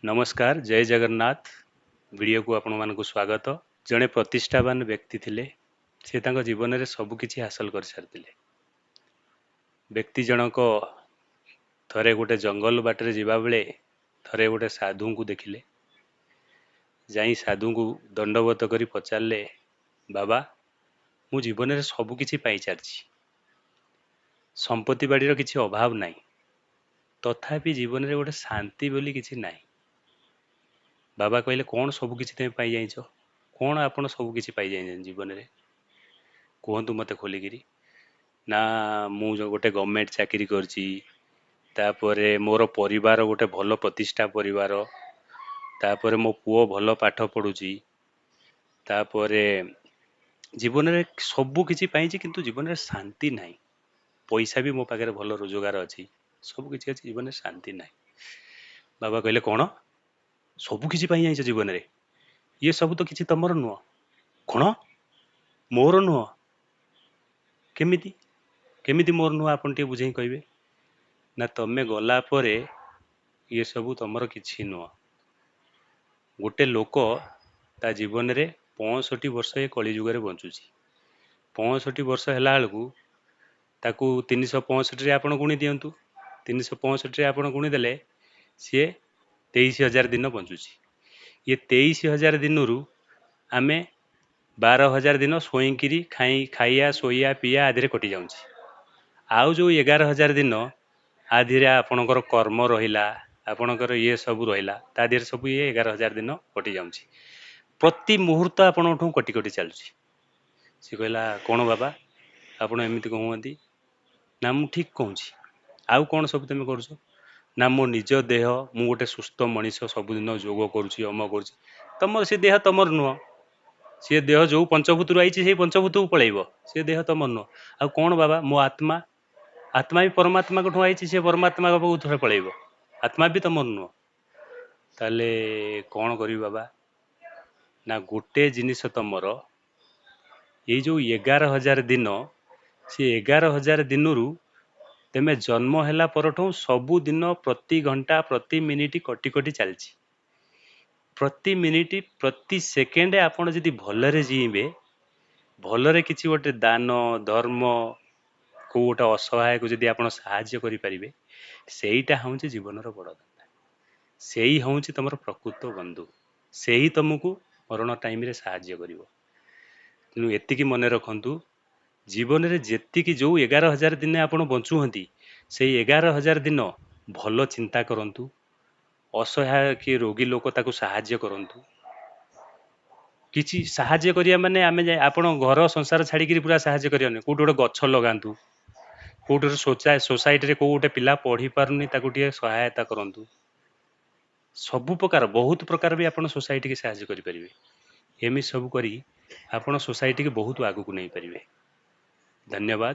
नमस्कार जय जगन्नाथ वीडियो को आपण मानक स्वागत। जड़े प्रतिष्ठावान व्यक्ति थिले से तांको जीवन में सब किछि हासिल कर सारथिले। व्यक्ति जनक थरे गोटे जंगल बाटरे जिबा बेले थरे गोटे साधु को देखिले। जाई साधु को दंडवत करी पचारले, बाबा मु जीवन में सब किछि पाई सारछि, संपत्ति बाड़ीर किछि अभाव नाही, तथापि जीवन में गोटे शांति बोली किछि नाही। बाबा कहले कौन सब किछि तुम पाई जाइछ, कौन आपण सब किछि पाई जाइछ जीवन में, कहतु मते खोलिकी। ना मु जो गोटे गवर्नमेंट चाकरी करछि, तापरे मोर परिवार गोटे भल प्रतिष्ठा परिवार, तापरे मो पुओ भल पाठ पढ़ुछि, तापरे जीवन में सब किछि पाइछि किंतु जीवन में शांति नाही। पैसा भी मो पाखे भल रोजगार अच्छी, सब किछि अछि, जीवन में शांति नाही। बाबा कहले कौन सब किछि पाई जाइछ जीवन में, ये सब तो किछि तमर नुह, कौन मोर नुह, केमिति केमिति मोर नुह, आपण टे बुझे कहबे ना। तमे गला परे ये सब तमर किछि नुह। गोटे लोक ता जीवन में 65 वर्ष ये कली जुग में बंचुची। 65 वर्ष हैला बेलू ताकू 365 रे आपण गुणी दियंतु, 365 रे आपण गुणी देले सी 23,000 दिन बंचुची। ये 23,000 दिन रु आमे 12,000 दिन शोईकिरी खाइया शोया पीया आदि कटि जाउची। आउ जो 11,000 दिन आधीरे आपणकर कर्म रहिला, आपणकर ये सब रहिला, ता देर सब ये 11,000 दिन कटि जाउची। प्रति मुहूर्त आपणठू कटि कटि चलुची। सी कहला कौन बाबा आपण एमिति कहउंती, ना मु ठीक कहूची। आउ कौन सब तुम करूछ, ना मो निज देह मु गोटे सुस्थ मनीष सबुदिन योग करुची, अम करुची। तमर से देह तमर नुह, सी देह जो पंचभूत आईची से पंचभूत को पलैब, से देह तमर नुह। आ कौन बाबा मो आत्मा, आत्मा भी परमात्मा को आई, से परमात्मा को थोड़े पलैब, आत्मा भी तमर नुह। ताले कौन करी बाबा, ना गोटे जिनिस तमर ये जो 11,000 दिन, से 11,000 दिन रु तेमे जन्म हैला परठू सबु दिन प्रति घंटा प्रति मिनिट कटि कटि चलची। प्रति मिनिट प्रति सेकेंड आपण जदि भलरे जीवे, भलरे किछि गोटे दान धर्म को गोटे असहाय को जदि आपण साहाय्य करि परिबे, सेईटा होउची जीवनर बड़ धंदा। सेई होउची तमर प्रकृत बंधु, सेही तुमको मरण टाइम रे साहाय्य करिवो। तेणु एतिकी मने रखंतु, जीवन में जेतिकी जो 11,000 दिन आपण बंचुहंती, से 11,000 दिन भल चिंता करंतु, असहाय कि रोगी लोक ताकू साहाय्य करंतु। किछि साहाय्य करिया माने आमे आपण घर संसार छाड़िकी पूरा साहाय्य करिया नै, कोट गोटे गछ लगांतु, कोट सोसाइटी रे को गोटे पिला पढ़ी पारुनी ताकू टिके सहायता करंतु। सबु प्रकार बहुत प्रकार भी आपण सोसाइटी के साहाय्य करि परिबे। एमि सब करी आपण सोसाइटी के बहुत आगु को नै परिबे। धन्यवाद।